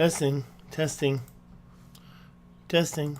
Testing, testing, testing.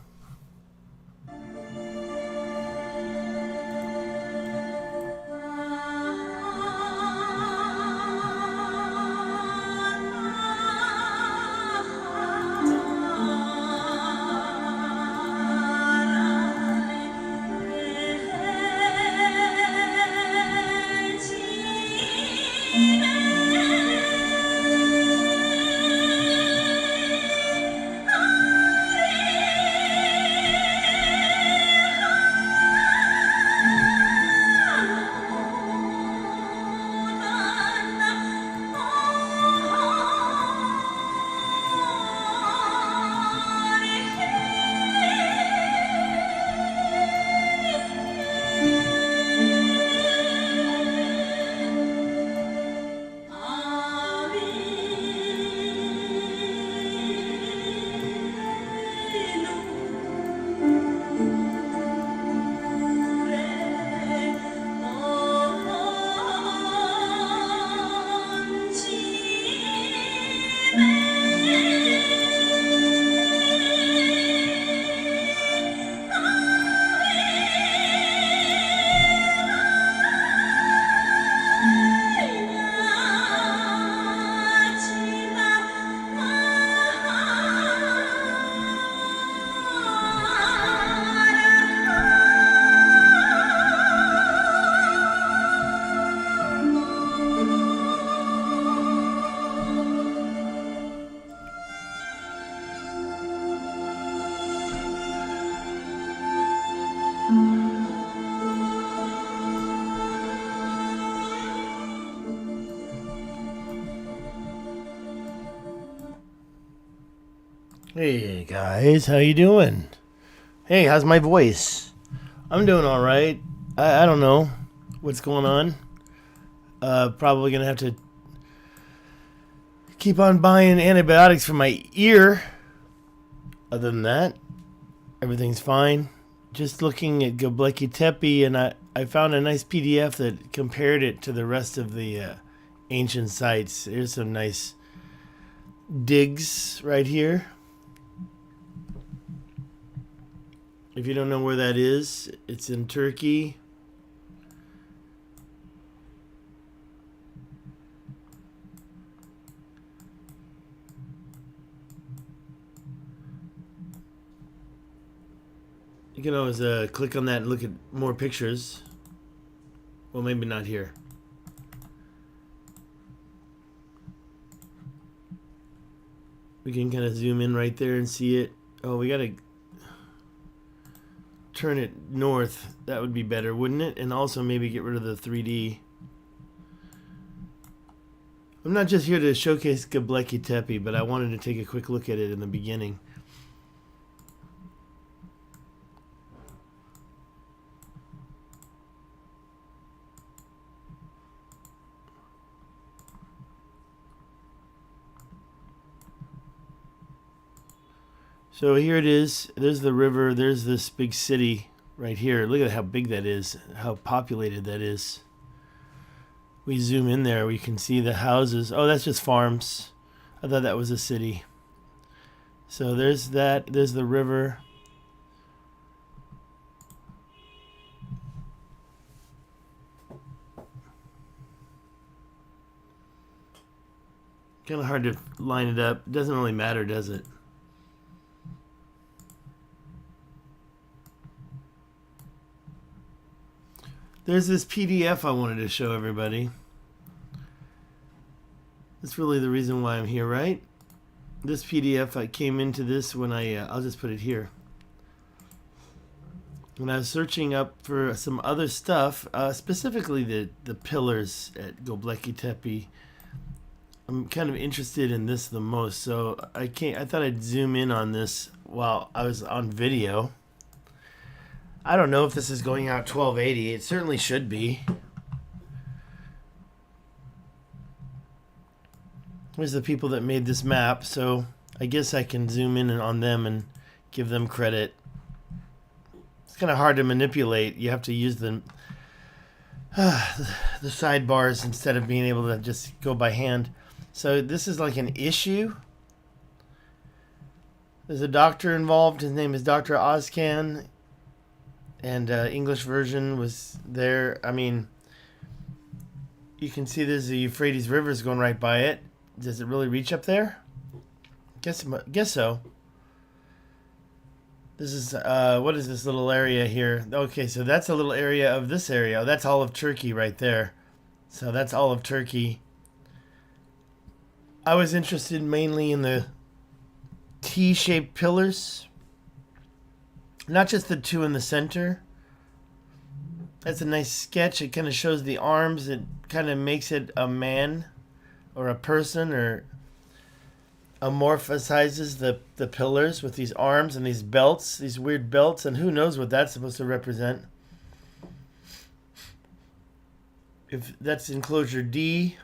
Hey guys, how you doing? Hey, how's my voice? I'm doing all right. I don't know what's going on. Probably gonna have to keep on buying antibiotics for my ear. Other than that, everything's fine. Just looking at Goblecky Tepe, and I found a nice PDF that compared it to the rest of the ancient sites. Here's some nice digs right here. If you don't know where that is, it's in Turkey. You can always click on that and look at more pictures. Well, maybe not here. We can kind of zoom in right there and see it. Oh, we gotta turn it north. That would be better, wouldn't it? And also maybe get rid of the 3D. I'm not just here to showcase Goblecky Tepe, but I wanted to take a quick look at it in the beginning. So here it is. There's the river. There's this big city right here. Look at how big that is, how populated that is. We zoom in there, we can see the houses. Oh, that's just farms. I thought that was a city. So there's that. There's the river. Kind of hard to line it up. It doesn't really matter, does it? There's this PDF I wanted to show everybody. That's really the reason why I'm here, right? This PDF, I came into this when I'll just put it here. When I was searching up for some other stuff, specifically the pillars at Goblecky Tepe, I'm kind of interested in this the most. So I thought I'd zoom in on this while I was on video. I don't know if this is going out 1280. It certainly should be. Here's the people that made this map, so I guess I can zoom in on them and give them credit. It's kind of hard to manipulate. You have to use the sidebars instead of being able to just go by hand. So this is like an issue. There's a doctor involved. His name is Dr. Ozcan. And English version was there. I mean, you can see there's the Euphrates River's going right by it. Does it really reach up there? Guess so. This is, what is this little area here? Okay, so that's a little area of this area. Oh, that's all of Turkey right there. So that's all of Turkey. I was interested mainly in the T-shaped pillars. Not just the two in the center. That's a nice sketch. It kind of shows the arms. It kind of makes it a man or a person, or amorphizes the pillars with these arms and these belts, these weird belts, and who knows what that's supposed to represent. If that's enclosure D.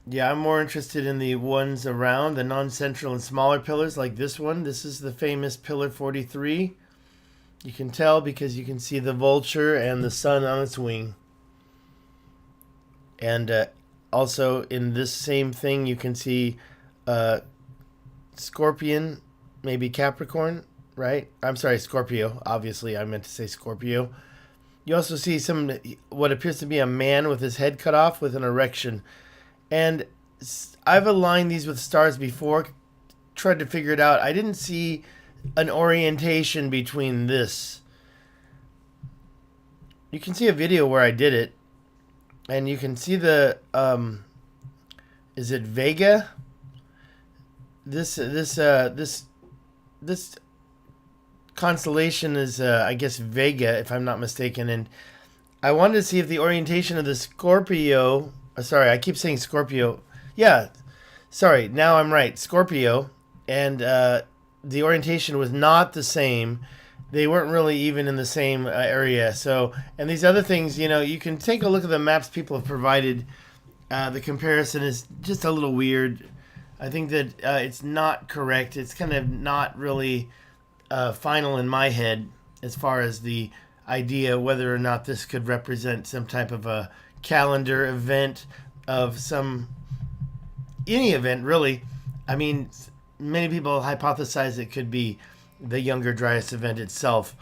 Yeah, I'm more interested in the ones around, the non-central and smaller pillars like this one. This is the famous pillar 43. You can tell because you can see the vulture and the sun on its wing. And also in this same thing you can see Scorpion, maybe Capricorn, right? I'm sorry, Scorpio. Obviously, I meant to say Scorpio. You also see what appears to be a man with his head cut off with an erection. And I've aligned these with stars before, tried to figure it out. I didn't see an orientation between this. You can see a video where I did it, and you can see the is it Vega? This constellation is I guess Vega, if I'm not mistaken. And I wanted to see if the orientation of the Scorpio. Sorry, I keep saying Scorpio. Yeah, sorry. Now I'm right. Scorpio, and the orientation was not the same. They weren't really even in the same area. So, and these other things, you know, you can take a look at the maps people have provided. The comparison is just a little weird. I think that it's not correct. It's kind of not really final in my head as far as the idea whether or not this could represent some type of a calendar event of any event, really. I mean, many people hypothesize it could be the Younger Dryas event itself.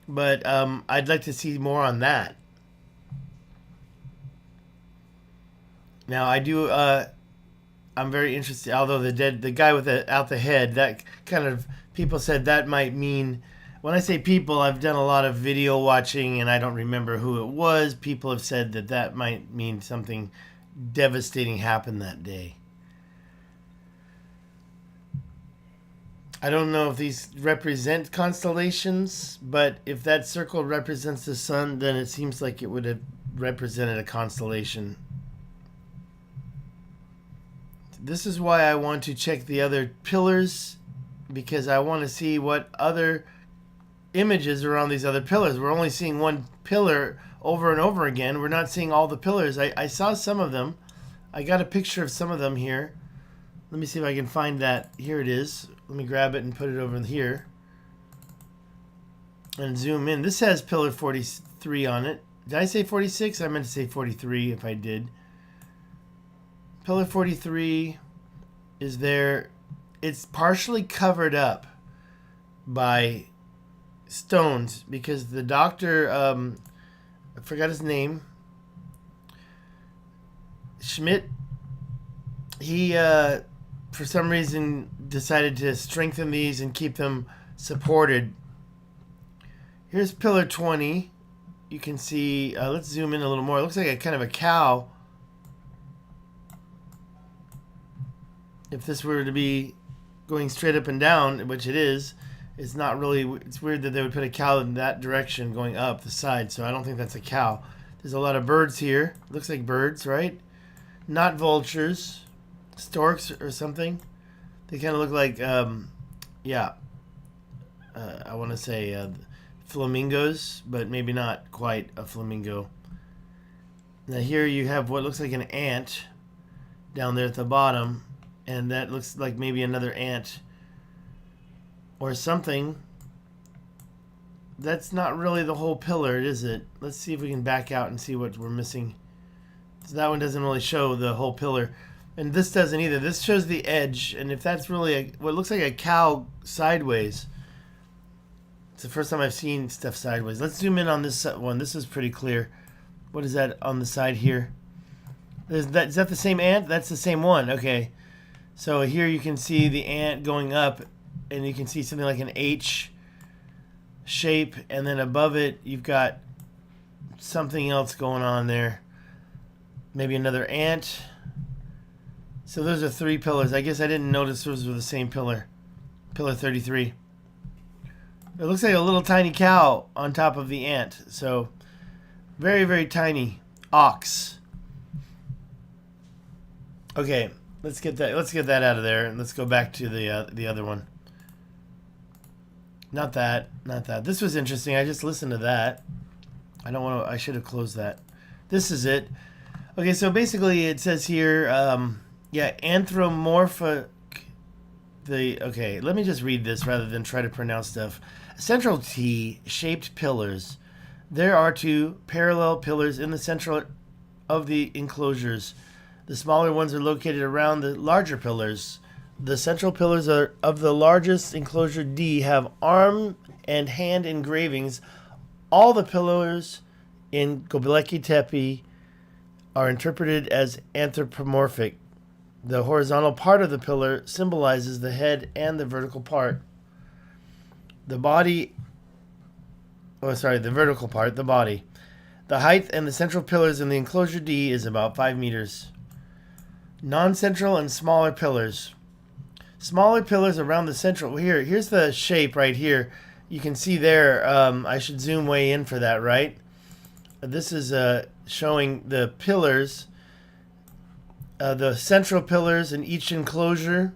But I'd like to see more on that. Now, I do... I'm very interested, although the guy without the head, that kind of... People said that might mean... When I say people, I've done a lot of video watching, and I don't remember who it was. People have said that might mean something devastating happened that day. I don't know if these represent constellations, but if that circle represents the sun, then it seems like it would have represented a constellation. This is why I want to check the other pillars, because I want to see what other images are on these other pillars. We're only seeing one pillar over and over again. We're not seeing all the pillars. I saw some of them. I got a picture of some of them here. Let me see if I can find that. Here it is. Let me grab it and put it over here and zoom in. This has pillar 43 on it. Did I say 46? I meant to say 43 if I did. Pillar 43 is there. It's partially covered up by stones because the doctor, I forgot his name, Schmidt, he for some reason decided to strengthen these and keep them supported. Here's pillar 20. You can see, let's zoom in a little more. It looks like a kind of a cow. If this were to be going straight up and down, which it is, it's not really, it's weird that they would put a cow in that direction going up the side, so I don't think that's a cow. There's a lot of birds here. Looks like birds, right? Not vultures. Storks or something. They kind of look like, yeah, I want to say flamingos, but maybe not quite a flamingo. Now here you have what looks like an ant down there at the bottom, and that looks like maybe another ant or something. That's not really the whole pillar, is it? Let's see if we can back out and see what we're missing. So that one doesn't really show the whole pillar. And this doesn't either. This shows the edge, and if that's really what looks like a cow sideways. It's the first time I've seen stuff sideways. Let's zoom in on this one. This is pretty clear. What is that on the side here? Is that the same ant? That's the same one. Okay. So here you can see the ant going up, and you can see something like an H shape, and then above it you've got something else going on there. Maybe another ant. So those are 3 pillars. I guess I didn't notice those were the same pillar. Pillar 33. It looks like a little tiny cow on top of the ant. So very, very tiny. Ox. Okay, let's get that out of there, and let's go back to the other one. Not that. This was interesting. I just listened to that. I should have closed that. This is it. Okay, so basically it says here, anthropomorphic. Okay, let me just read this rather than try to pronounce stuff. Central T-shaped pillars. There are 2 parallel pillars in the center of the enclosures. The smaller ones are located around the larger pillars. The central pillars of the largest enclosure D have arm and hand engravings. All the pillars in Goblecky Tepe are interpreted as anthropomorphic. The horizontal part of the pillar symbolizes the head and the vertical part. The vertical part, the body. The height and the central pillars in the enclosure D is about 5 meters. Non-central and smaller pillars. Smaller pillars around the central. Here's the shape right here. You can see there. I should zoom way in for that, right? This is showing the pillars, the central pillars in each enclosure.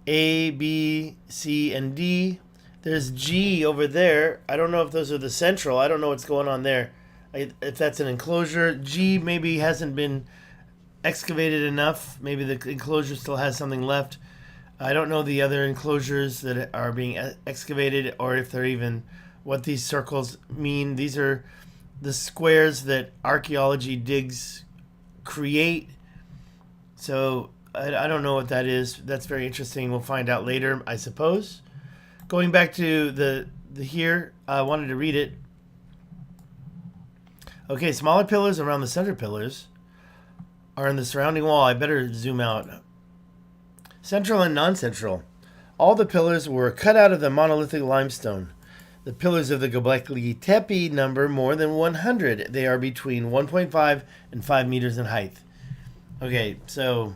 A, B, C, and D. There's G over there. I don't know if those are the central. I don't know what's going on there. If that's an enclosure. G maybe hasn't been excavated enough. Maybe the enclosure still has something left. I don't know the other enclosures that are being excavated, or if they're even what these circles mean. These are the squares that archaeology digs create. So I don't know what that is. That's very interesting. We'll find out later, I suppose. Going back to the here, I wanted to read it. Okay, smaller pillars around the center pillars are in the surrounding wall. I better zoom out. Central and non-central. All the pillars were cut out of the monolithic limestone. The pillars of the Goblecky Tepe number more than 100. They are between 1.5 and 5 meters in height. Okay, so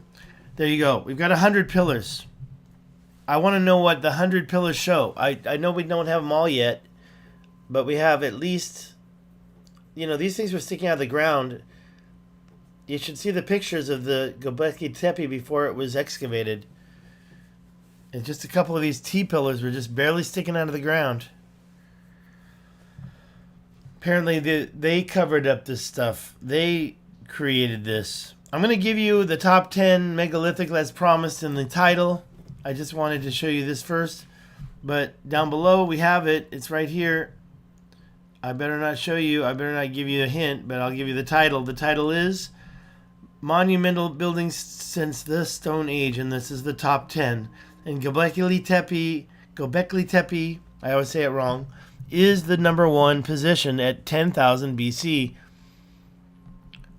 there you go. We've got 100 pillars. I want to know what the 100 pillars show. I know we don't have them all yet, but we have at least, these things were sticking out of the ground. You should see the pictures of the Goblecky Tepe before it was excavated. And just a couple of these T-pillars were just barely sticking out of the ground. Apparently they covered up this stuff. They created this. I'm going to give you the top 10 megalithic as promised in the title. I just wanted to show you this first. But down below we have it. It's right here. I better not show you. I better not give you a hint, but I'll give you the title. The title is Monumental Buildings Since the Stone Age, and this is the top 10. And Goblecky Tepe, I always say it wrong, is the number 1 position at 10,000 BC.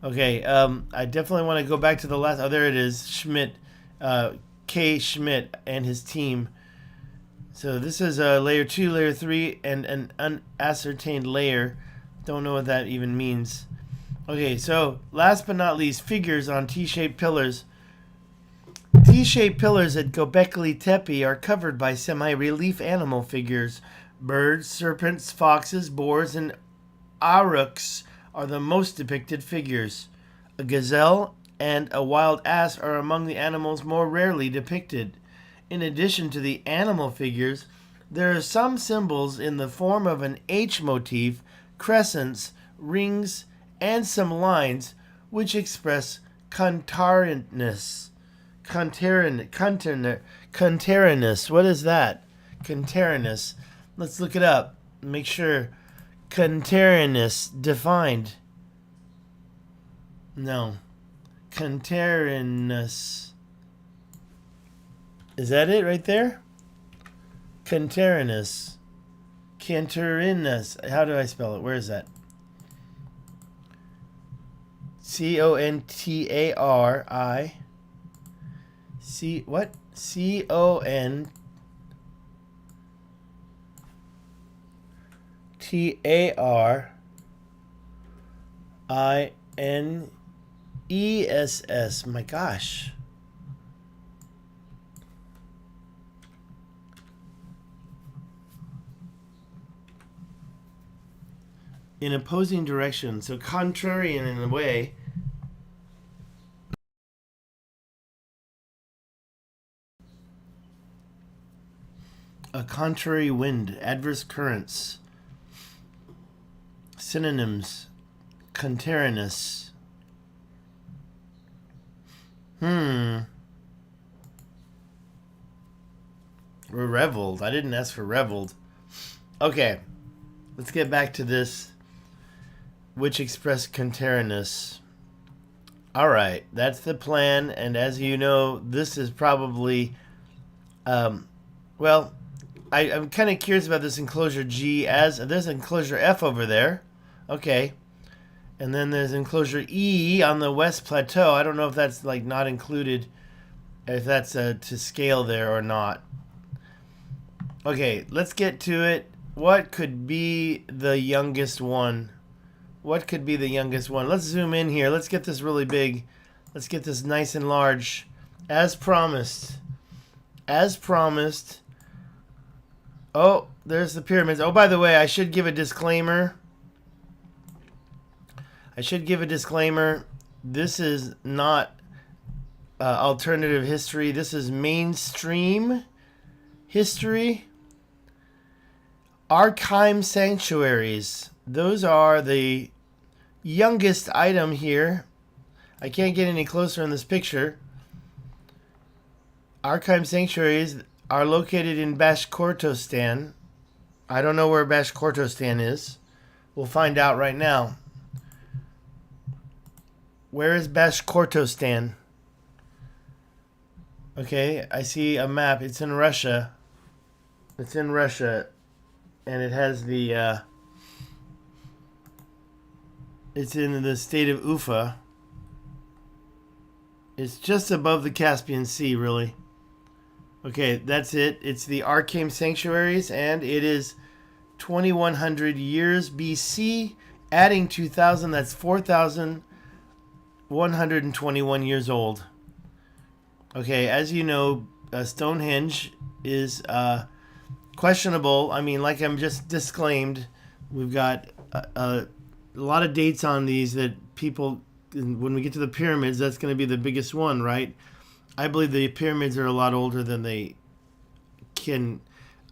Okay, I definitely want to go back to the last. Oh, there it is. Schmidt, K. Schmidt and his team. So this is layer 2, layer 3, and an unascertained layer. Don't know what that even means. Okay, so last but not least, figures on T-shaped pillars. T-shaped pillars at Goblecky Tepe are covered by semi-relief animal figures. Birds, serpents, foxes, boars, and aurochs are the most depicted figures. A gazelle and a wild ass are among the animals more rarely depicted. In addition to the animal figures, there are some symbols in the form of an H motif, crescents, rings, and some lines which express contrariness. Contrariness. What is that? Contrariness. Let's look it up. Make sure. Contrariness defined. No. Cantarinus. Is that it right there? Cantarinus. Cantarinus. How do I spell it? Where is that? Contari. What? ContariNESS. My gosh. In opposing directions. So contrarian in a way. A contrary wind, adverse currents. Synonyms. Contrarinous. Reveled. I didn't ask for reveled. Okay. Let's get back to this. Which express contrarinous. Alright. That's the plan. And as you know, this is probably... well... I'm kind of curious about this enclosure G as... There's enclosure F over there. Okay. And then there's enclosure E on the West Plateau. I don't know if that's like not included, if that's to scale there or not. Okay, let's get to it. What could be the youngest one? What could be the youngest one? Let's zoom in here. Let's get this really big. Let's get this nice and large. As promised. As promised. Oh, there's the pyramids. Oh, by the way, I should give a disclaimer. This is not alternative history. This is mainstream history. Archive sanctuaries. Those are the youngest item here. I can't get any closer in this picture. Archive sanctuaries are located in Bashkortostan. I don't know where Bashkortostan is. We'll find out right now. Where is Bashkortostan? Okay, I see a map. It's in Russia. It's in Russia. And it has the... it's in the state of Ufa. It's just above the Caspian Sea, really. Okay, that's it. It's the Archive Sanctuaries, and it is 2100 years BC. Adding 2000, that's 4,121 years old. Okay, as you know, Stonehenge is questionable. I mean, like I'm just disclaimed, we've got a lot of dates on these that people, when we get to the pyramids, that's going to be the biggest one, right? I believe the pyramids are a lot older than they can.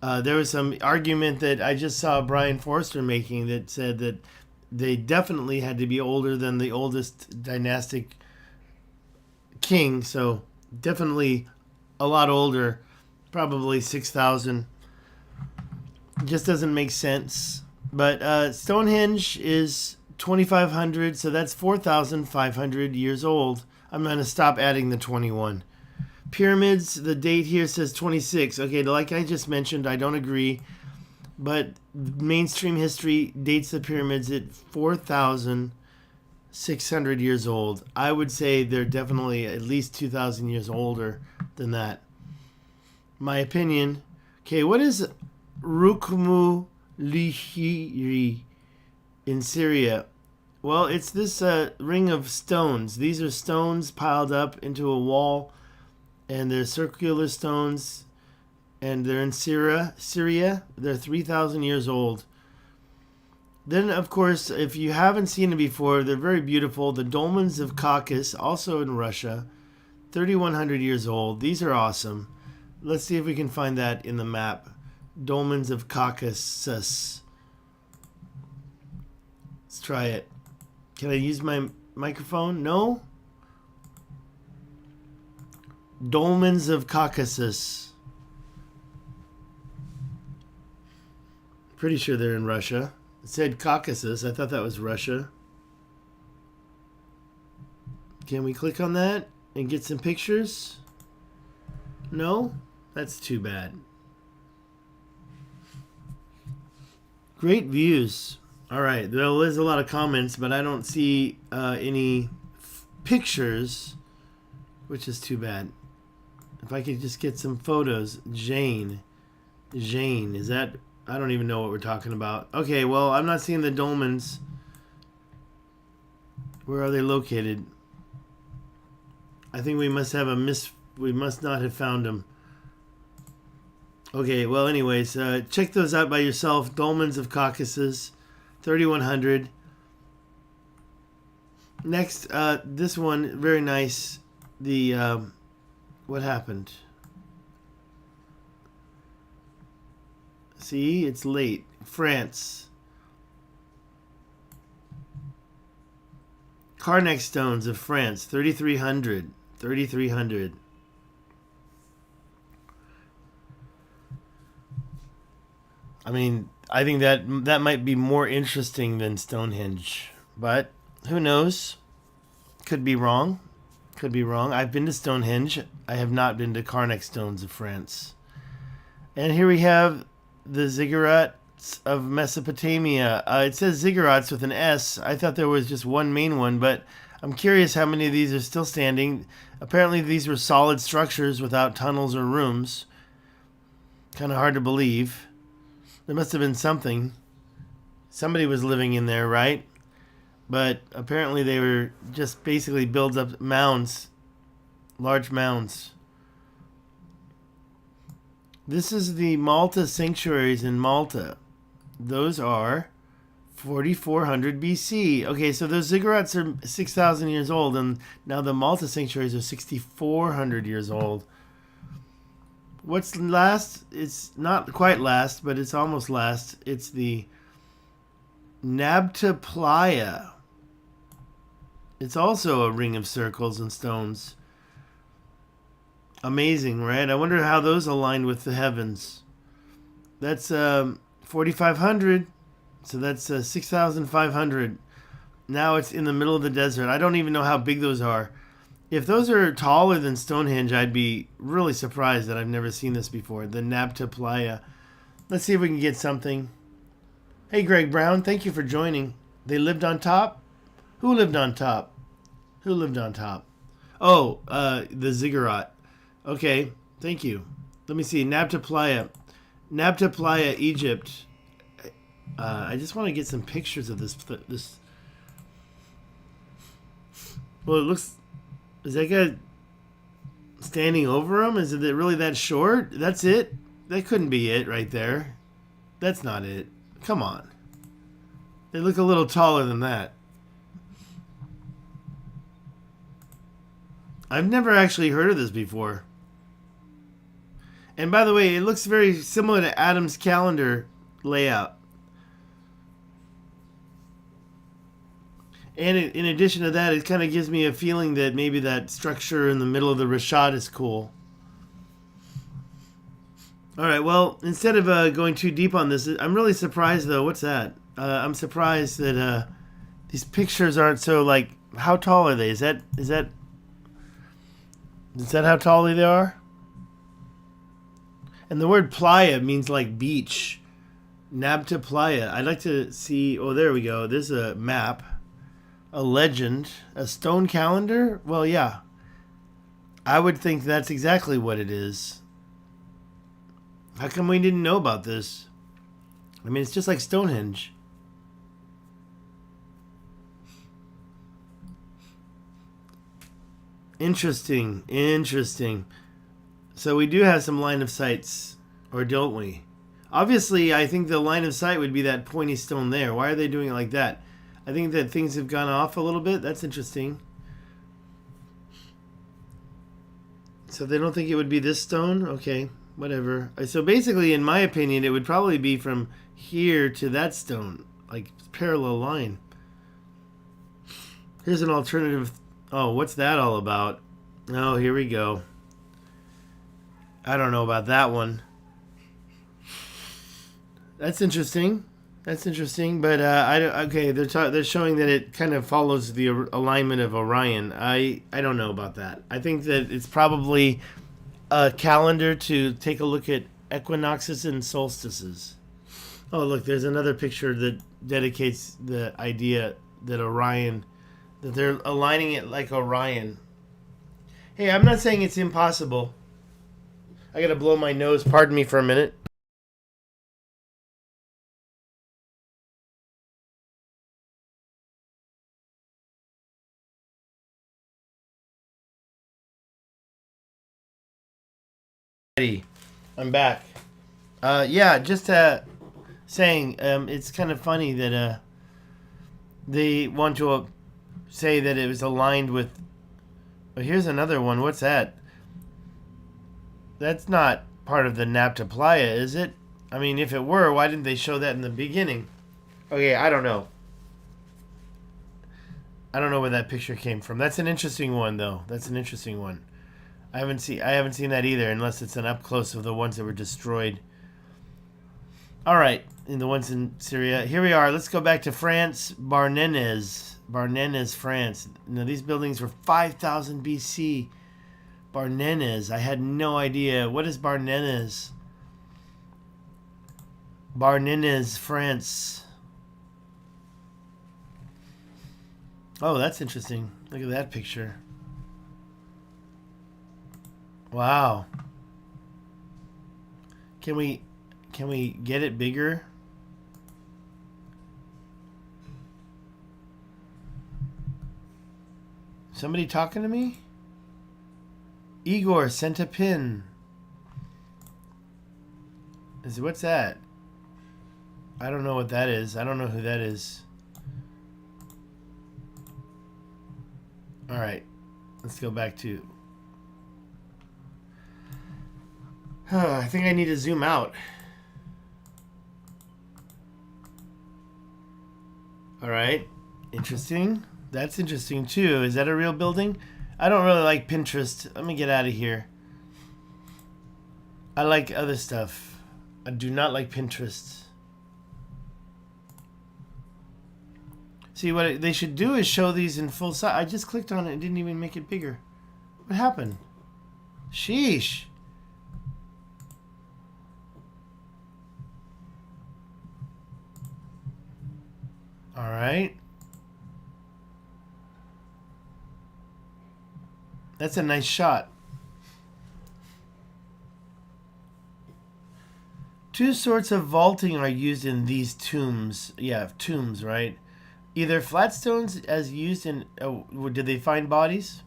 There was some argument that I just saw Brian Forster making that said that they definitely had to be older than the oldest dynastic king. So definitely a lot older, probably 6,000. Just doesn't make sense. But Stonehenge is 2,500, so that's 4,500 years old. I'm going to stop adding the 21. Pyramids, the date here says 26. Okay, like I just mentioned, I don't agree. But mainstream history dates the pyramids at 4,600 years old. I would say they're definitely at least 2,000 years older than that. My opinion. Okay, what is Rukmu Lihiri in Syria? Well, it's this ring of stones. These are stones piled up into a wall, and they're circular stones, and they're in Syria. They're 3,000 years old. Then, of course, if you haven't seen it before, they're very beautiful. The Dolmens of Caucus, also in Russia, 3,100 years old. These are awesome. Let's see if we can find that in the map. Dolmens of Caucasus. Let's try it. Can I use my microphone? No? Dolmens of Caucasus. Pretty sure they're in Russia. It said Caucasus. I thought that was Russia. Can we click on that and get some pictures? No? That's too bad. Great views. All right. Well, there's a lot of comments, but I don't see any pictures, which is too bad. If I could just get some photos. Jane, is that... I don't even know what we're talking about. Okay, well, I'm not seeing the dolmens. Where are they located? I think we must have we must not have found them. Okay, well, anyways, check those out by yourself. Dolmens of Caucasus, 3100. Next, this one, very nice. The, what happened? See, it's late. France. Carnac stones of France, 3300. 3300. I mean, I think that might be more interesting than Stonehenge, but who knows? Could be wrong. Could be wrong. I've been to Stonehenge. I have not been to Carnac stones of France. And here we have the Ziggurats of Mesopotamia. It says Ziggurats with an S. I thought there was just one main one, but I'm curious how many of these are still standing. Apparently these were solid structures without tunnels or rooms. Kind of hard to believe. There must have been something. Somebody was living in there, right? But apparently they were just basically built up mounds. Large mounds. This is the Malta Sanctuaries in Malta. Those are 4400 BC. Okay, so those ziggurats are 6,000 years old, and now the Malta Sanctuaries are 6,400 years old. What's last? It's not quite last, but it's almost last. It's the Nabta Playa. It's also a ring of circles and stones. Amazing, right? I wonder how those align with the heavens. That's 4,500. So that's 6,500. Now it's in the middle of the desert. I don't even know how big those are. If those are taller than Stonehenge, I'd be really surprised that I've never seen this before. The Nabta Playa. Let's see if we can get something. Hey, Greg Brown, thank you for joining. They lived on top? Who lived on top? Who lived on top? Oh, the ziggurat. Okay, thank you. Let me see. Nabta Playa. Nabta Playa, Egypt. I just want to get some pictures of this. Well, it looks... Is that guy standing over him? Is it really that short? That's it? That couldn't be it right there. That's not it. Come on. They look a little taller than that. I've never actually heard of this before. And by the way, it looks very similar to Adam's calendar layout. And in addition to that, it kind of gives me a feeling that maybe that structure in the middle of the richat is cool. All right, well, instead of going too deep on this, I'm really surprised, though. What's that? I'm surprised that these pictures aren't so, like, how tall are they? Is that how tall they are? And the word playa means like beach. Nabta Playa. I'd like to see... Oh, there we go. There's a map. A legend. A stone calendar? Well, yeah. I would think that's exactly what it is. How come we didn't know about this? I mean, it's just like Stonehenge. Interesting. Interesting. So we do have some line of sights, or don't we? Obviously, I think the line of sight would be that pointy stone there. Why are they doing it like that? I think that things have gone off a little bit. That's interesting. So they don't think it would be this stone? Okay, whatever. So basically, in my opinion, it would probably be from here to that stone. Like, parallel line. Here's an alternative. Oh, what's that all about? Oh, here we go. I don't know about that one. That's interesting. That's interesting, but okay. They're showing that it kind of follows the alignment of Orion. I don't know about that. I think that it's probably a calendar to take a look at equinoxes and solstices. Oh, look, there's another picture that dedicates the idea that Orion, that they're aligning it like Orion. Hey, I'm not saying it's impossible. I gotta blow my nose. Pardon me for a minute. I'm back. Yeah, just saying, it's kind of funny that they want to say that it was aligned with. But here's another one. What's that? That's not part of the Nabta Playa, is it? I mean, if it were, why didn't they show that in the beginning? Okay, I don't know. I don't know where that picture came from. That's an interesting one, though. That's an interesting one. I haven't seen that either, unless it's an up close of the ones that were destroyed. All right, and the ones in Syria. Here we are. Let's go back to France, Barnenes, France. Now these buildings were 5,000 BC. Barnenes. I had no idea. What is Barnenes? Barnenes, France. Oh, that's interesting. Look at that picture. Wow. Can we get it bigger? Somebody talking to me? Igor sent a pin. What's that? I don't know what that is. I don't know who that is. All right. Let's go back to... I think I need to zoom out. All right. Interesting. That's interesting too. Is that a real building? I don't really like Pinterest. Let me get out of here. I like other stuff. I do not like Pinterest. See, what they should do is show these in full size. I just clicked on it and didn't even make it bigger. What happened? Sheesh. All right. That's a nice shot. Two sorts of vaulting are used in these tombs. Yeah, tombs, right? Either flat stones as used in... did they find bodies?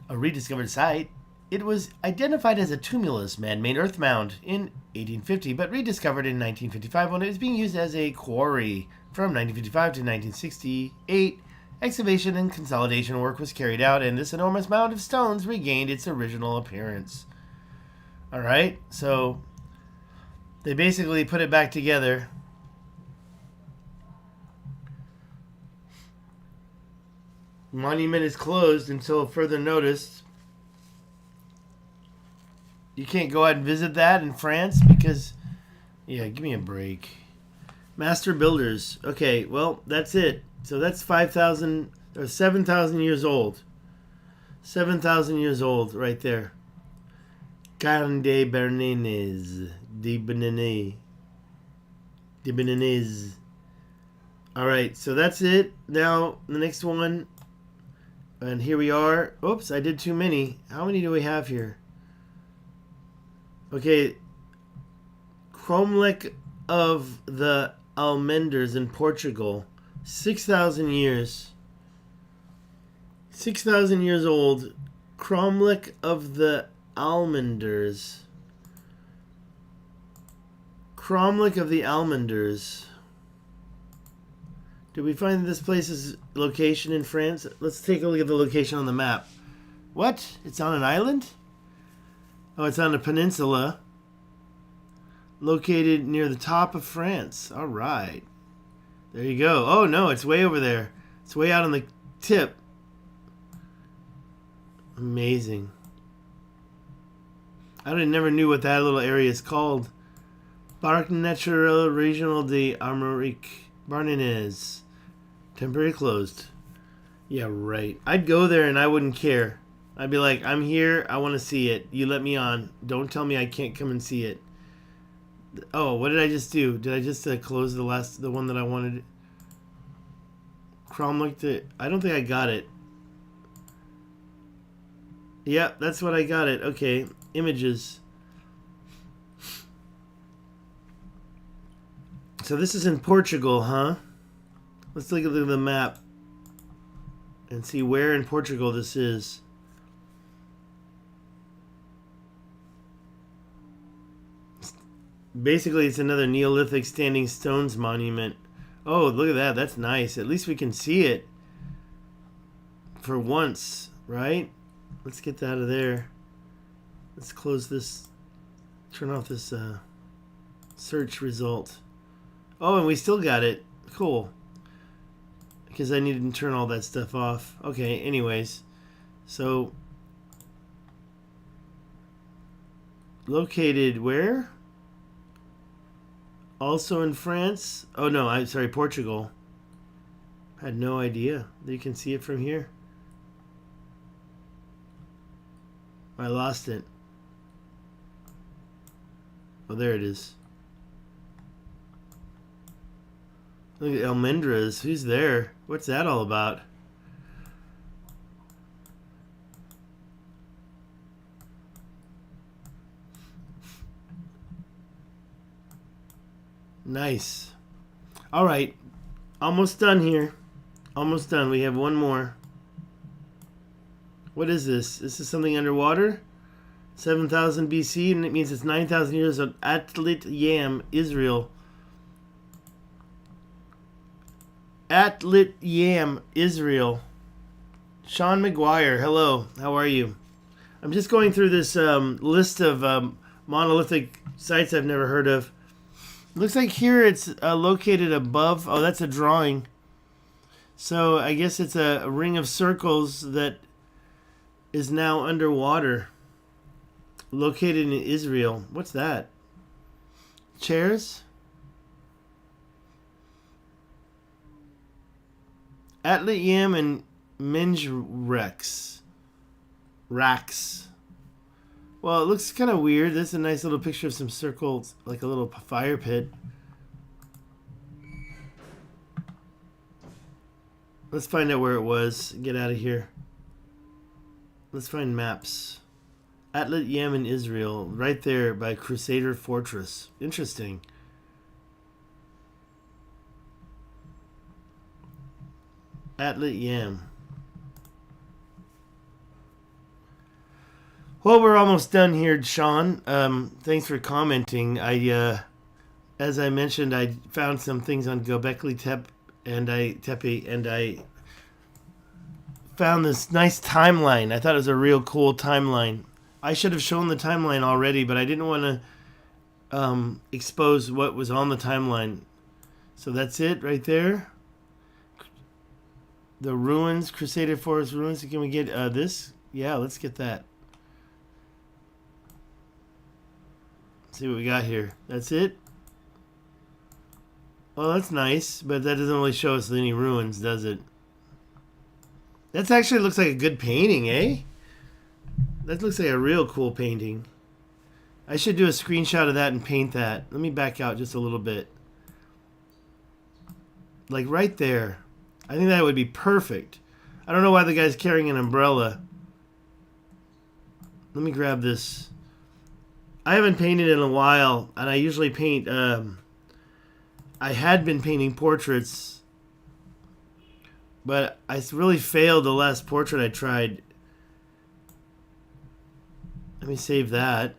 A rediscovered site. It was identified as a tumulus, man-made earth mound, in 1850, but rediscovered in 1955 when it was being used as a quarry. From 1955 to 1968, excavation and consolidation work was carried out, and this enormous mound of stones regained its original appearance. All right, so they basically put it back together. Monument is closed until further notice. You can't go out and visit that in France because... Yeah, give me a break. Master builders. Okay, well, that's it. So that's 5,000 or 7,000 years old. 7,000 years old right there. Carne de Bernenes. De Benenes. All right, so that's it. Now, the next one. And here we are. Oops, I did too many. How many do we have here? Okay. Cromlech of the Almenders in Portugal. 6,000 years. 6,000 years old. Cromlech of the Almenders. Cromlech of the Almenders. Did we find this place's location in France? Let's take a look at the location on the map. What? It's on an island? Oh, it's on a peninsula located near the top of France. All right. There you go. Oh, no, it's way over there. It's way out on the tip. Amazing. I never knew what that little area is called. Parque Natural Regional de Armorique Barnenez. Temporarily closed. Yeah, right. I'd go there and I wouldn't care. I'd be like, I'm here. I want to see it. You let me on. Don't tell me I can't come and see it. Oh, what did I just do? Did I just close the one that I wanted? Chrome looked at. I don't think I got it. Yep, that's what I got it. Okay, images. So this is in Portugal, huh? Let's look at the map and see where in Portugal this is. Basically, it's another Neolithic standing stones monument. Oh, look at that. That's nice. At least we can see it for once, right? Let's get that out of there. Let's close this. Turn off this search result. Oh, and we still got it. Cool. Because I needed to turn all that stuff off. Okay, anyways. So, located where? Also in France? Oh no, I'm sorry, Portugal. Had no idea that you can see it from here. I lost it. Oh, there it is. Look at Almendras. Who's there? What's that all about? Nice. All right. Almost done here. Almost done. We have one more. What is this? This is something underwater? 7,000 BC, and it means it's 9,000 years of Atlit Yam, Israel. Atlit Yam, Israel. Sean McGuire, hello. How are you? I'm just going through this list of monolithic sites I've never heard of. Looks like here it's located above. Oh, that's a drawing. So I guess it's a ring of circles that is now underwater. Located in Israel. What's that? Chairs? Atlit Yam and Minj Rex. Racks. Well, it looks kind of weird. There's a nice little picture of some circles, like a little fire pit. Let's find out where it was. Get out of here. Let's find maps. Atlit Yam in Israel, right there by Crusader Fortress. Interesting. Atlit Yam. Well, we're almost done here, Sean. Thanks for commenting. As I mentioned, I found some things on Goblecky Tepe, and I found this nice timeline. I thought it was a real cool timeline. I should have shown the timeline already, but I didn't want to expose what was on the timeline. So that's it right there. The ruins, Crusader Forest ruins. Can we get this? Yeah, let's get that. See what we got here. That's it. Well, that's nice, but that doesn't really show us any ruins, does it? That actually looks like a good painting, eh? That looks like a real cool painting. I should do a screenshot of that and paint that. Let me back out just a little bit. Like right there. I think that would be perfect. I don't know why the guy's carrying an umbrella. Let me grab this. I haven't painted in a while, and I usually paint... I had been painting portraits, but I really failed the last portrait I tried. Let me save that.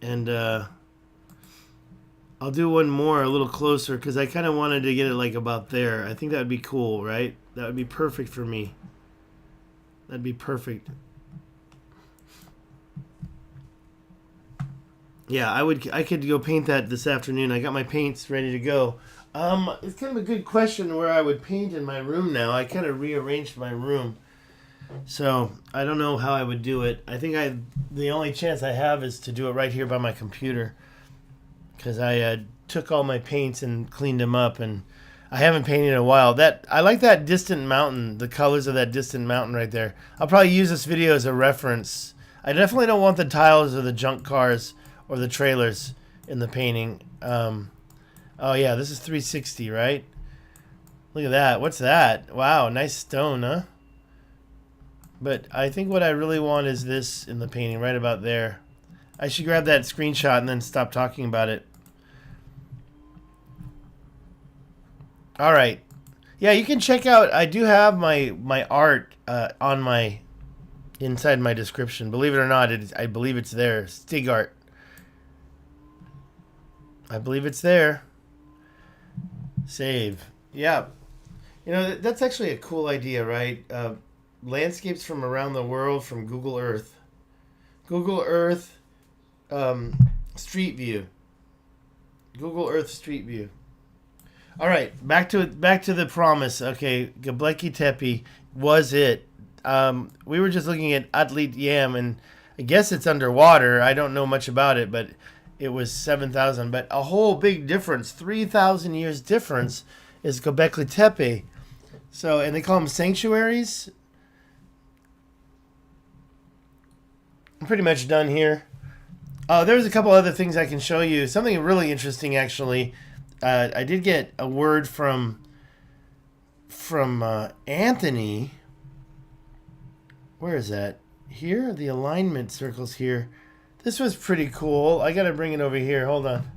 And I'll do one more a little closer because I kind of wanted to get it like about there. I think that would be cool, right? That would be perfect for me. That'd be perfect. Yeah, I could go paint that this afternoon. I got my paints ready to go. It's kind of a good question where I would paint in my room now. I kind of rearranged my room. So, I don't know how I would do it. I think the only chance I have is to do it right here by my computer. because I took all my paints and cleaned them up, and I haven't painted in a while. I like that distant mountain, the colors of that distant mountain right there. I'll probably use this video as a reference. I definitely don't want the tiles or the junk cars or the trailers in the painting. Oh yeah, this is 360, right? Look at that. What's that? Wow, nice stone, huh? But I think what I really want is this in the painting, right about there. I should grab that screenshot and then stop talking about it. All right. Yeah, you can check out, I do have my art on my, inside my description. Believe it or not, I believe it's there. Stig art. I believe it's there. Save. Yeah. You know, that's actually a cool idea, right? Landscapes from around the world from Google Earth. Google Earth Street View. Google Earth Street View. All right, back to the promise. Okay, Goblecky Tepe was it. We were just looking at Atlit Yam, and I guess it's underwater. I don't know much about it, but it was 7,000. But a whole big difference, 3,000 years difference, is Goblecky Tepe. So, and they call them sanctuaries. I'm pretty much done here. There's a couple other things I can show you. Something really interesting, actually. I did get a word from Anthony. Where is that? Here? The alignment circles here. This was pretty cool. I got to bring it over here. Hold on.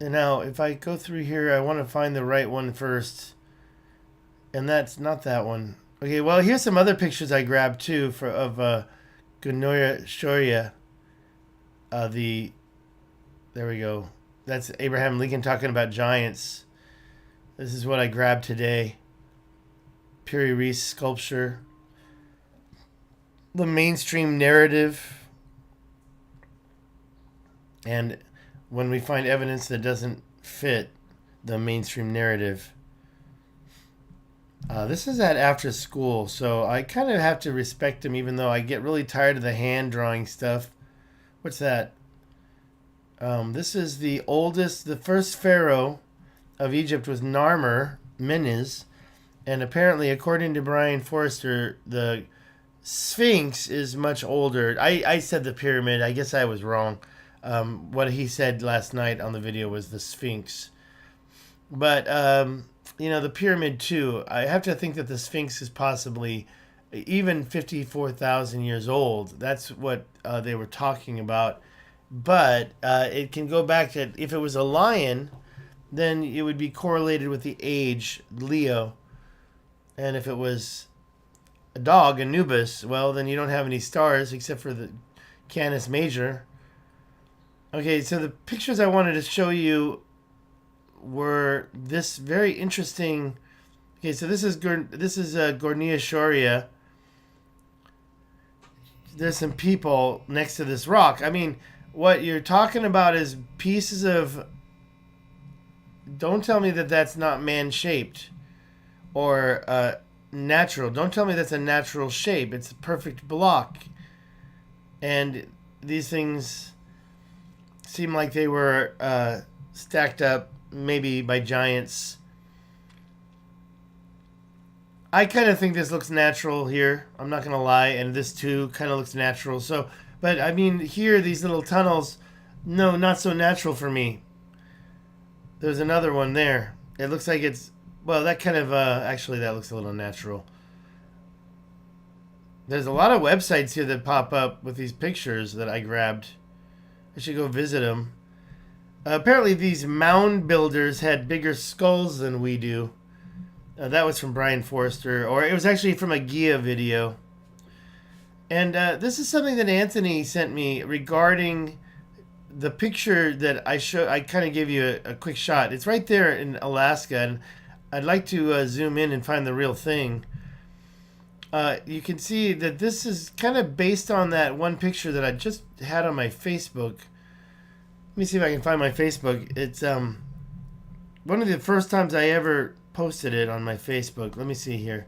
And now, if I go through here, I want to find the right one first. And that's not that one. Okay, well, here's some other pictures I grabbed, too, of Gunoya Shoria. There we go. That's Abraham Lincoln talking about giants. This is what I grabbed today. Piri Reis sculpture. The mainstream narrative. And when we find evidence that doesn't fit the mainstream narrative. This is at after school, so I kind of have to respect him, even though I get really tired of the hand drawing stuff. What's that? This is the first pharaoh of Egypt was Narmer, Menes, and apparently, according to Brian Forrester, the Sphinx is much older. I said the pyramid. I guess I was wrong. What he said last night on the video was the Sphinx. But, you know, the pyramid too. I have to think that the Sphinx is possibly even 54,000 years old. That's what they were talking about. But it can go back to, if it was a lion, then it would be correlated with the age, Leo. And if it was a dog, Anubis, well, then you don't have any stars except for the Canis Major. Okay, so the pictures I wanted to show you were this very interesting. Okay, so this is Gornia Shoria. There's some people next to this rock. I mean, what you're talking about is pieces of. Don't tell me that that's not man-shaped or natural. Don't tell me that's a natural shape. It's a perfect block. And these things seem like they were stacked up maybe by giants. I kind of think this looks natural here. I'm not going to lie. And this too kind of looks natural. So, but I mean, here, these little tunnels, no, not so natural for me. There's another one there. It looks like it's, well, that kind of, actually, that looks a little natural. There's a lot of websites here that pop up with these pictures that I grabbed. I should go visit them. Apparently, these mound builders had bigger skulls than we do. That was from Brian Forrester, or it was actually from a Gia video. And this is something that Anthony sent me regarding the picture that I showed. I kind of gave you a quick shot. It's right there in Alaska, and I'd like to zoom in and find the real thing. You can see that this is kind of based on that one picture that I just had on my Facebook. Let me see if I can find my Facebook. It's one of the first times I ever posted it on my Facebook. Let me see here.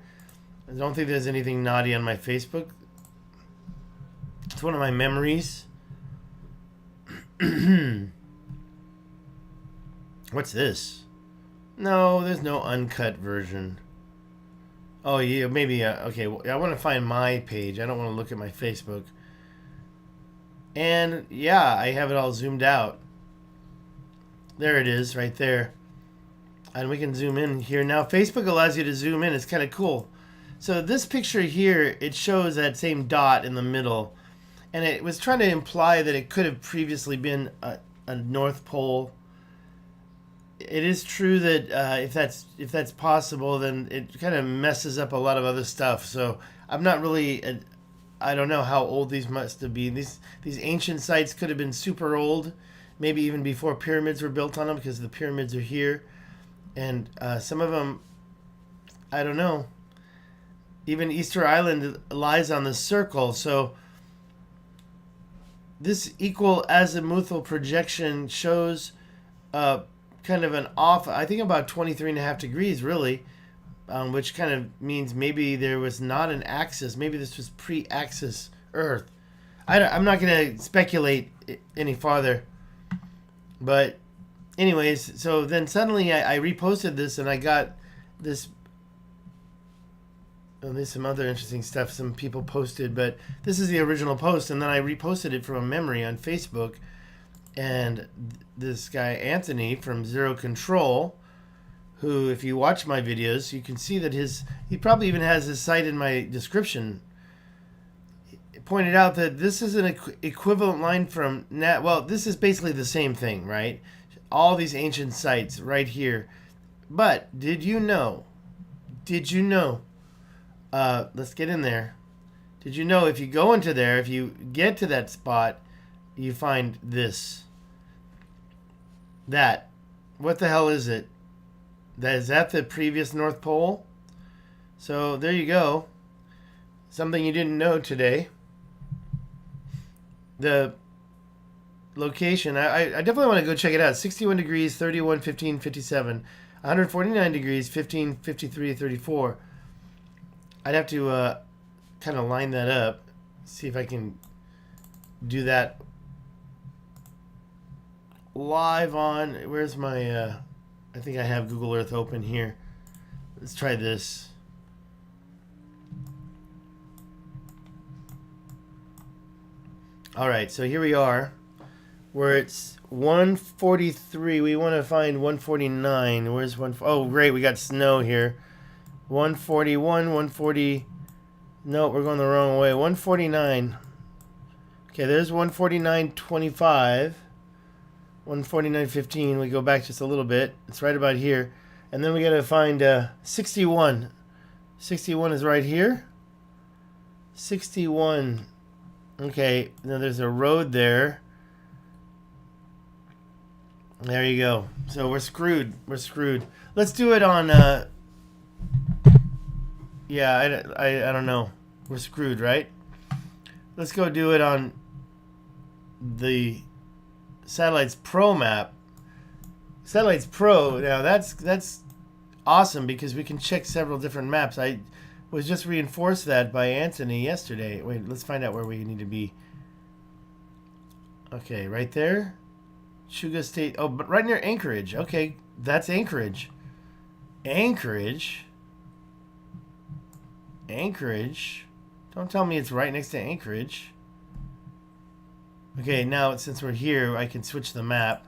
I don't think there's anything naughty on my Facebook. It's one of my memories. What's this? No, there's no uncut version. Oh, yeah, maybe. Okay, well, I want to find my page. I don't want to look at my Facebook. And yeah, I have it all zoomed out. There it is, right there. And we can zoom in here. Now, Facebook allows you to zoom in. It's kind of cool. So this picture here, it shows that same dot in the middle. And it was trying to imply that it could have previously been a North Pole. It is true that if that's possible, then it kind of messes up a lot of other stuff. So I'm not really, I don't know how old these must have been. These ancient sites could have been super old, maybe even before pyramids were built on them, because the pyramids are here. And some of them, I don't know. Even Easter Island lies on the circle. So this equal azimuthal projection shows kind of an off, I think about 23.5 degrees, really, which kind of means maybe there was not an axis. Maybe this was pre-axis Earth. I'm not going to speculate any farther. But anyways, so then suddenly I reposted this and I got this. Oh, there's some other interesting stuff some people posted, but this is the original post, and then I reposted it from a memory on Facebook. And this guy Anthony from Zero Control, who, if you watch my videos, you can see that he probably even has his site in my description, pointed out that this is an equivalent line from well, this is basically the same thing, right? All these ancient sites right here. But did you know? Let's get in there. Did you know if you go into there, if you get to that spot, you find this? That. What the hell is it? Is that the previous North Pole? So there you go. Something you didn't know today. The location, I definitely want to go check it out. 61 degrees, 31, 15, 57. 149 degrees, 15, 53, 34. I'd have to kind of line that up. See if I can do that live on. Where's my... I think I have Google Earth open here. Let's try this. All right, so here we are, where it's 143. We want to find 149. Where's one? Oh, great, we got snow here. 141, 140. No, we're going the wrong way. 149. Okay, there's 149.25. 149.15. We go back just a little bit. It's right about here. And then we got to find 61. 61 is right here. 61. Okay, now there's a road there. There you go. So we're screwed. We're screwed. Let's do it on... yeah, I don't know. We're screwed, right? Let's go do it on the Satellites Pro map. Satellites Pro, now that's awesome because we can check several different maps. I was just reinforced that by Anthony yesterday. Wait, let's find out where we need to be. Okay, right there. Suga State. Oh, but right near Anchorage. Okay, that's Anchorage. Anchorage. Don't tell me it's right next to Anchorage. Okay, now since we're here, I can switch the map.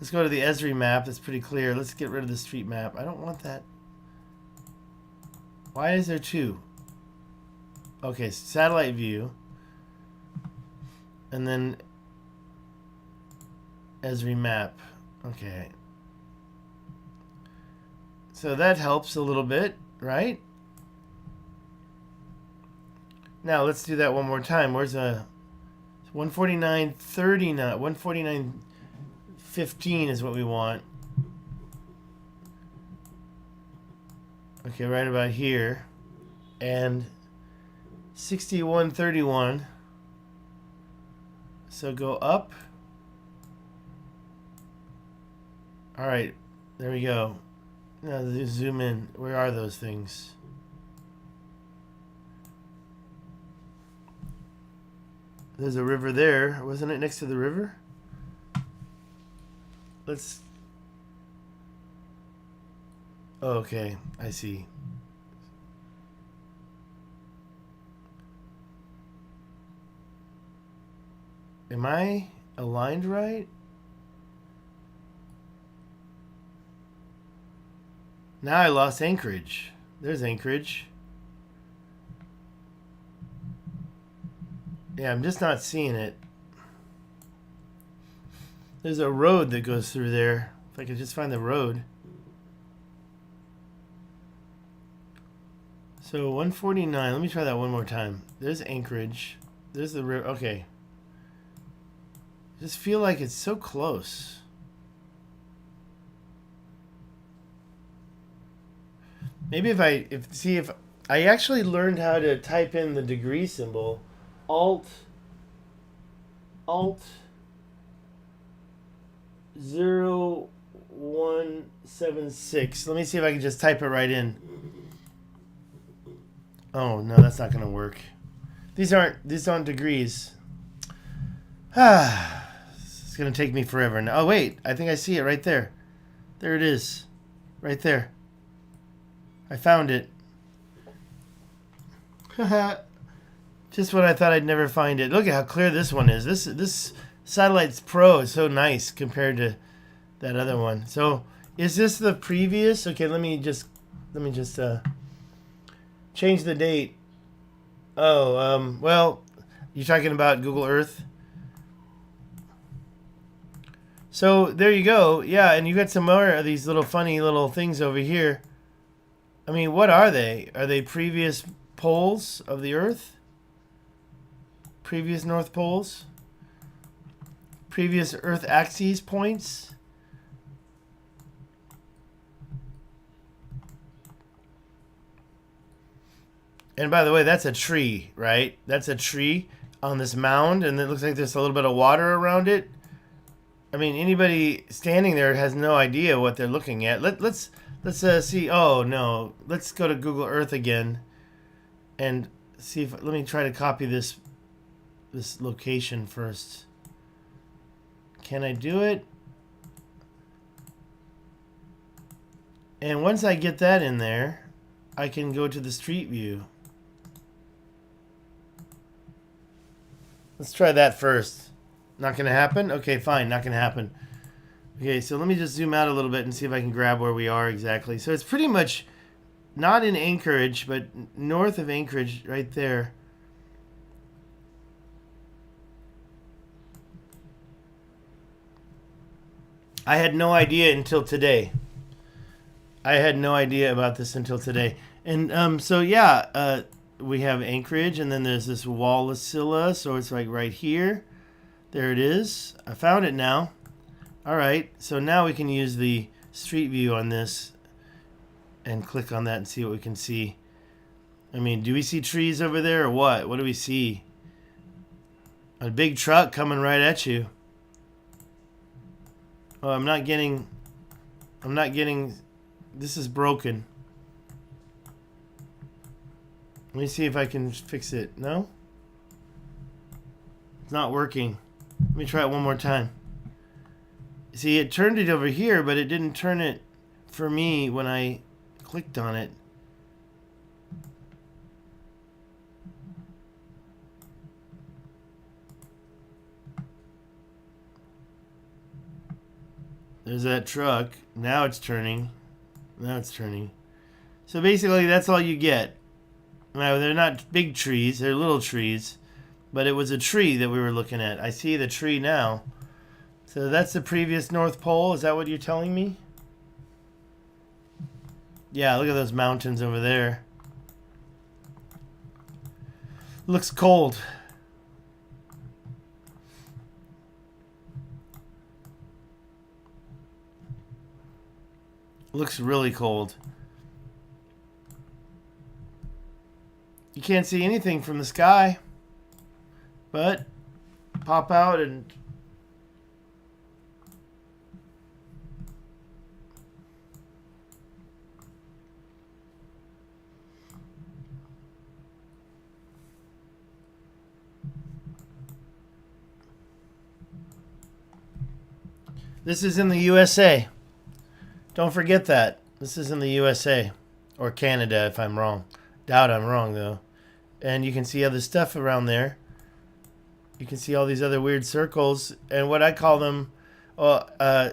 Let's go to the Esri map. That's pretty clear. Let's get rid of the street map. I don't want that. Why is there two? Okay, satellite view. And then Esri map. Okay. So that helps a little bit, right? Now let's do that one more time. Where's a 149.39? 149.15 is what we want. Okay, right about here. And 61.31. So go up. All right, there we go. Now zoom in. Where are those things? There's a river there. Wasn't it next to the river? let's... Okay, I see. Am I aligned right? Now I lost anchorage. There's anchorage. Yeah, I'm just not seeing it. There's a road that goes through there. If I could just find the road. So 149. Let me try that one more time. There's anchorage. There's the river. Okay. I just feel like it's so close. Maybe if I actually learned how to type in the degree symbol, Alt 0176. Let me see if I can just type it right in. Oh no, that's not gonna work. These aren't degrees. It's gonna take me forever now. Oh wait, I think I see it right there. There it is, right there. I found it. Just when I thought I'd never find it. Look at how clear this one is. This Satellite's Pro is so nice compared to that other one. So is this the previous? Okay, let me just change the date. Oh, well, you're talking about Google Earth. So there you go. Yeah, and you got some more of these little funny little things over here. I mean, what are they? Are they previous poles of the Earth? Previous North Poles? Previous Earth axes points? And by the way, that's a tree, right? That's a tree on this mound, and it looks like there's a little bit of water around it. I mean, anybody standing there has no idea what they're looking at. Let's see. Oh no, let's go to Google Earth again, and see if. Let me try to copy this location first. Can I do it? And once I get that in there, I can go to the street view. Let's try that first. Not going to happen? Okay, fine. Not going to happen. Okay, so let me just zoom out a little bit and see if I can grab where we are exactly. So it's pretty much not in Anchorage, but north of Anchorage right there. I had no idea until today. I had no idea about this until today. And so, yeah, we have Anchorage, and then there's this Wallacilla, so it's like right here. There it is. I found it now. All right, so now we can use the street view on this and click on that and see what we can see. I mean, do we see trees over there or what? What do we see? A big truck coming right at you. Oh, I'm not getting, this is broken. Let me see if I can fix it. No? It's not working. Let me try it one more time. See, it turned it over here, but it didn't turn it for me when I clicked on it. There's that truck. Now it's turning. Now it's turning. So basically, that's all you get. Now, they're not big trees. They're little trees. But it was a tree that we were looking at. I see the tree now. So that's the previous North Pole. Is that what you're telling me? Yeah, look at those mountains over there. Looks cold. Looks really cold. You can't see anything from the sky. But pop out and This is in the USA. Don't forget that. This is in the USA. Or Canada, if I'm wrong. Doubt I'm wrong, though. And you can see other stuff around there. You can see all these other weird circles. And what I call them... Well,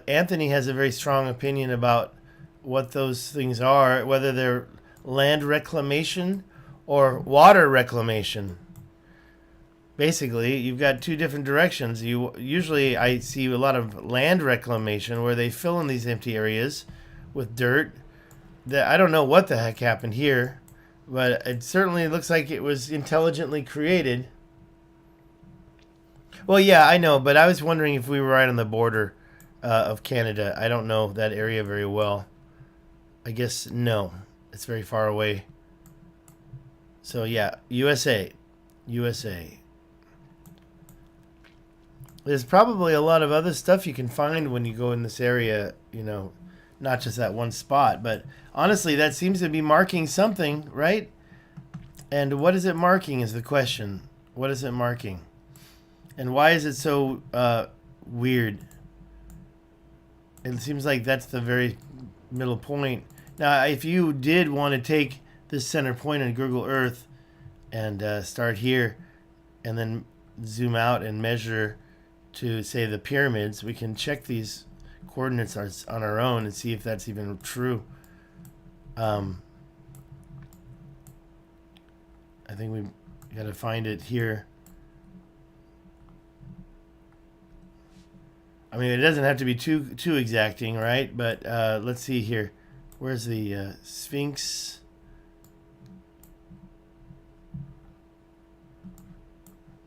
Anthony has a very strong opinion about what those things are. Whether they're land reclamation or water reclamation. Basically, you've got two different directions. Usually I see a lot of land reclamation where they fill in these empty areas with dirt. I don't know what the heck happened here, but it certainly looks like it was intelligently created. Well, yeah, I know, but I was wondering if we were right on the border of Canada. I don't know that area very well. I guess no. It's very far away. So, yeah, USA. USA. There's probably a lot of other stuff you can find when you go in this area, you know, not just that one spot. But honestly, that seems to be marking something, right? And what is it marking is the question. What is it marking? And why is it so weird? It seems like that's the very middle point. Now, if you did want to take this center point on Google Earth and start here and then zoom out and measure to, say, the pyramids, we can check these coordinates on our own and see if that's even true. I think we got to find it here. I mean, it doesn't have to be too exacting, right? But let's see here. Where's the Sphinx?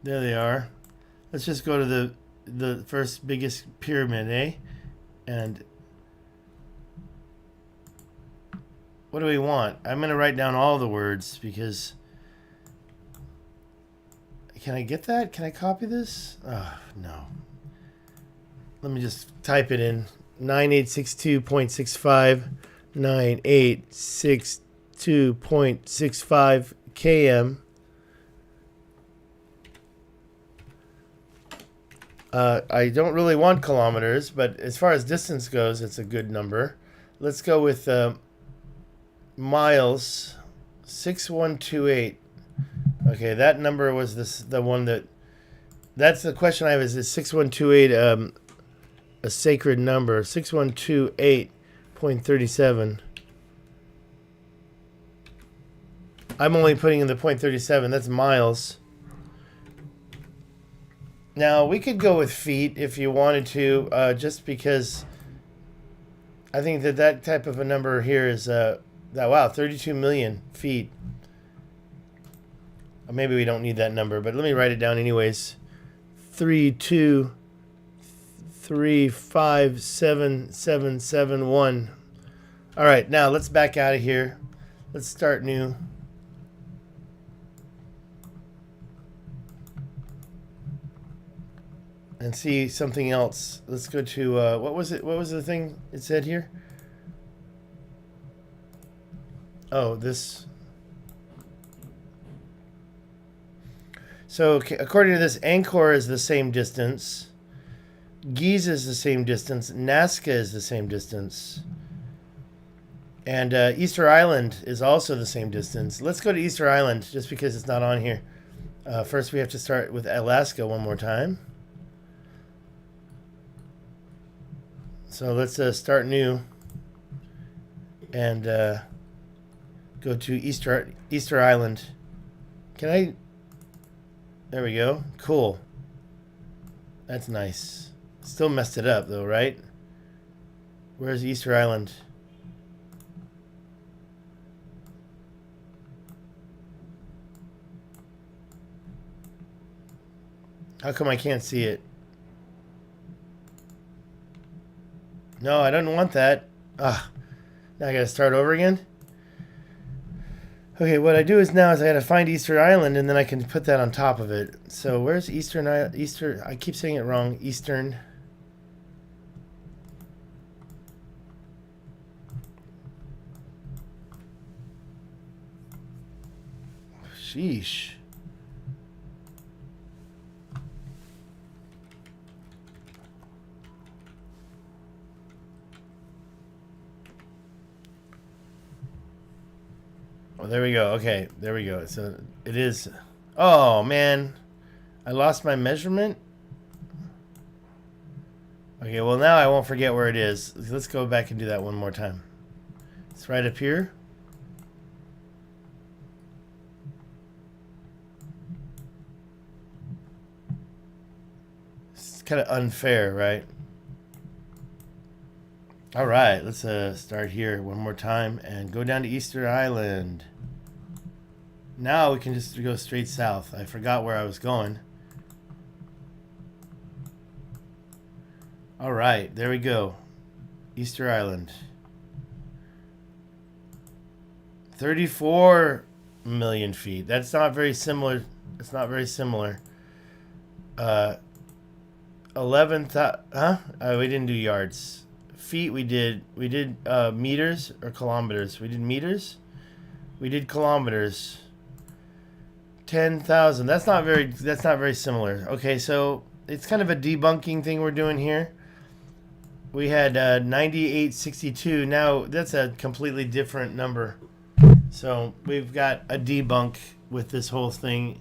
There they are. Let's just go to the first biggest pyramid, eh? And what do we want? I'm going to write down all the words because... Can I get that? Can I copy this? Oh, no. Let me just type it in. 9862.65, 9862.65 km. I don't really want kilometers, but as far as distance goes, it's a good number. Let's go with miles. 6128. Okay, that number was the one that... That's the question I have. Is 6128 a sacred number? 6128.37. I'm only putting in the 0.37. That's miles. Now, we could go with feet if you wanted to, just because I think that type of a number here is, wow, 32 million feet. Maybe we don't need that number, but let me write it down anyways. 323577771. All right, now let's back out of here. Let's start new. And see something else. Let's go to what was it? What was the thing it said here? Oh, this. So according to this, Angkor is the same distance. Giza is the same distance. Nazca is the same distance. And Easter Island is also the same distance. Let's go to Easter Island just because it's not on here. First, we have to start with Alaska one more time. So let's start new and go to Easter Island. Can I? There we go. Cool. That's nice. Still messed it up though, right? Where's Easter Island? How come I can't see it? No, I don't want that. Now I gotta start over again? Okay, what I do is now is I gotta find Easter Island and then I can put that on top of it. So where's Eastern Island? I keep saying it wrong. Eastern. Sheesh. Oh, there we go. Okay, there we go. So it is. Oh man, I lost my measurement. Okay, well now I won't forget where it is. Let's go back and do that one more time. It's right up here. It's kind of unfair, right? All right, let's start here one more time and go down to Easter Island. Now we can just go straight south. I forgot where I was going. All right, there we go. Easter Island. 34 million feet. That's not very similar. It's not very similar. 11,000. Huh? We didn't do yards. Feet. We did meters or kilometers. We did meters. We did kilometers. 10,000. That's not very similar. Okay, so it's kind of a debunking thing we're doing here. We had 9862. Now that's a completely different number. So we've got a debunk with this whole thing,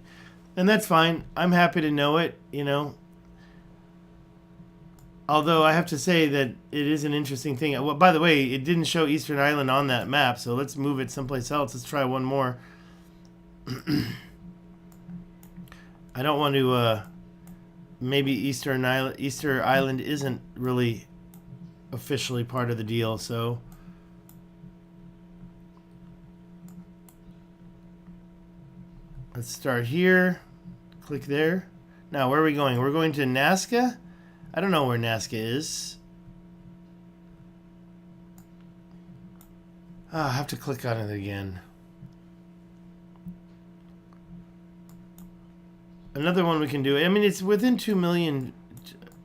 and that's fine. I'm happy to know it, you know. Although I have to say that it is an interesting thing. Well, by the way, it didn't show Eastern Island on that map, so let's move it someplace else. Let's try one more. I don't want to. Maybe Easter Island isn't really officially part of the deal, so let's start here. Click there. Now, where are we going? We're going to Nazca. I don't know where Nazca is. Oh, I have to click on it again. Another one we can do. I mean, it's within 2 million.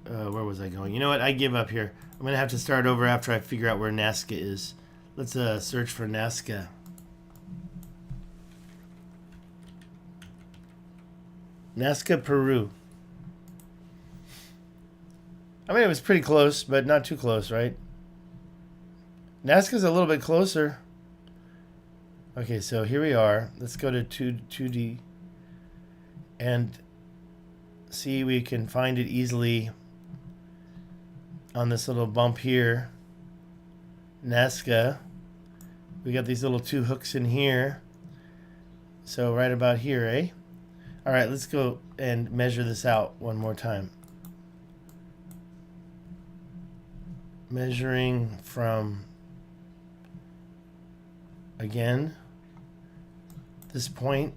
Where was I going? You know what? I give up here. I'm going to have to start over after I figure out where Nazca is. Let's search for Nazca. Nazca, Peru. I mean, it was pretty close, but not too close, right? Nazca's a little bit closer. Okay, so here we are. Let's go to 2D. And see, we can find it easily on this little bump here. Nazca. We got these little 2 hooks in here. So right about here, eh? All right, let's go and measure this out one more time. Measuring from, again, this point.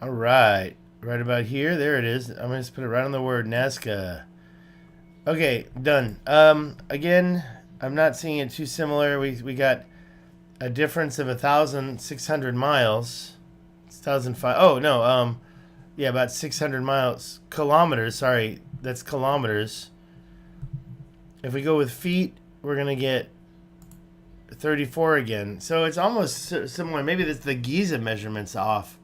All right, right about here. There it is. I'm going to just put it right on the word Nazca. Okay, done. Again, I'm not seeing it too similar. We got a difference of 1,600 miles. It's 1,005. Oh no. Yeah, about 600 miles. Kilometers. Sorry, that's kilometers. If we go with feet, we're gonna get 34 again. So it's almost similar. Maybe that's the Giza measurements off.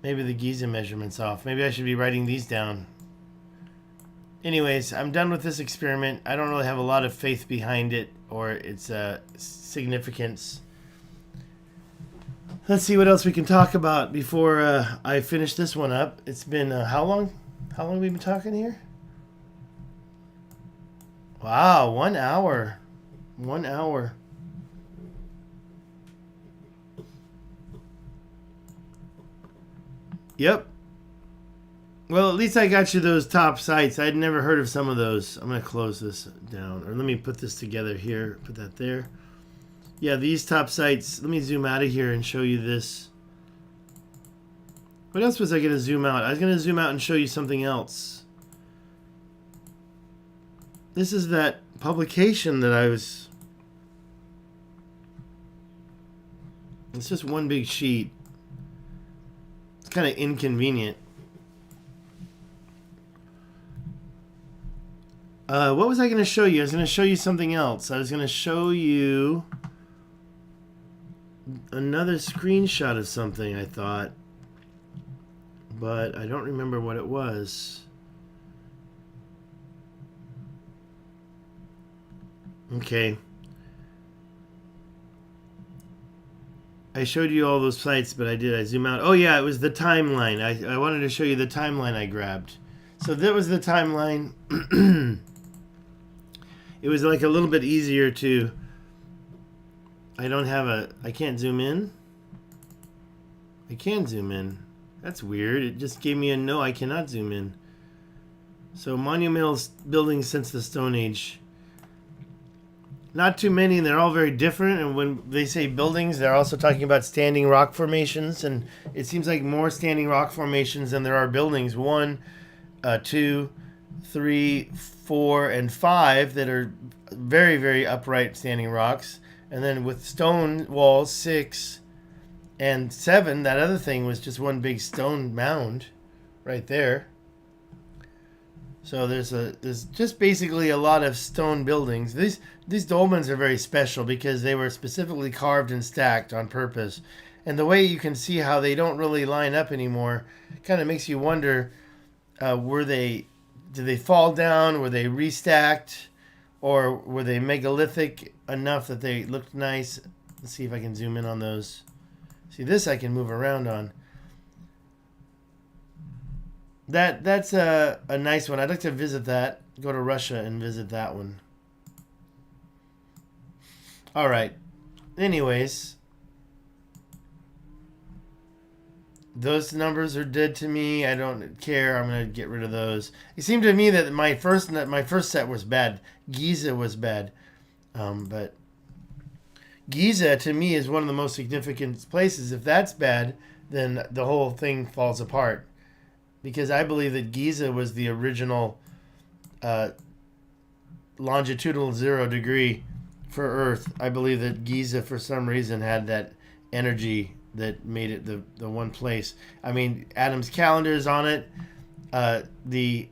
Maybe the Giza measurements off. Maybe I should be writing these down. Anyways, I'm done with this experiment. I don't really have a lot of faith behind it or its significance. Let's see what else we can talk about before I finish this one up. It's been how long? How long have we been talking here? Wow, 1 hour. 1 hour. Yep. Well, at least I got you those top sites. I'd never heard of some of those. I'm going to close this down. Or let me put this together here. Put that there. Yeah, these top sites. Let me zoom out of here and show you this. What else was I going to zoom out? I was going to zoom out and show you something else. This is that publication that I was... It's just one big sheet. It's kind of inconvenient. What was I going to show you? I was going to show you something else. I was going to show you another screenshot of something, I thought. but I don't remember what it was. Okay. I showed you all those sites, but I zoom out? Oh yeah, it was the timeline. I wanted to show you the timeline I grabbed. So that was the timeline. It was like a little bit easier to... I can't zoom in. I can zoom in. That's weird. It just gave me a no, I cannot zoom in. So monumental buildings since the Stone Age. Not too many, and they're all very different. And when they say buildings, they're also talking about standing rock formations. And it seems like more standing rock formations than there are buildings. 1, 2, 3, 4, and 5 that are very, very upright standing rocks. And then with stone walls, 6 and 7, that other thing was just one big stone mound right there. So there's just basically a lot of stone buildings. These dolmens are very special because they were specifically carved and stacked on purpose. And the way you can see how they don't really line up anymore kind of makes you wonder, did they fall down? Were they restacked? Or were they megalithic enough that they looked nice? Let's see if I can zoom in on those. See, this I can move around on. That's a nice one. I'd like to visit that. Go to Russia and visit that one. All right. Anyways, those numbers are dead to me. I don't care. I'm gonna get rid of those. It seemed to me that my first set was bad. Giza was bad, but Giza to me is one of the most significant places. If that's bad, then the whole thing falls apart. Because I believe that Giza was the original longitudinal 0 degree for Earth. I believe that Giza, for some reason, had that energy that made it the one place. I mean, Adam's calendar is on it. The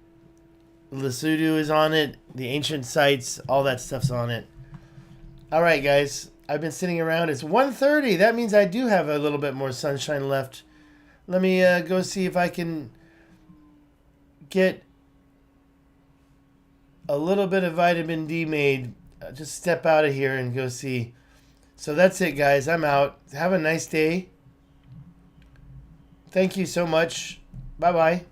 Lesotho is on it. The ancient sites, all that stuff's on it. All right, guys. I've been sitting around. It's 1:30. That means I do have a little bit more sunshine left. Let me go see if I can get a little bit of vitamin D made. Just step out of here and go see. So that's it, guys. I'm out. Have a nice day. Thank you so much. Bye-bye.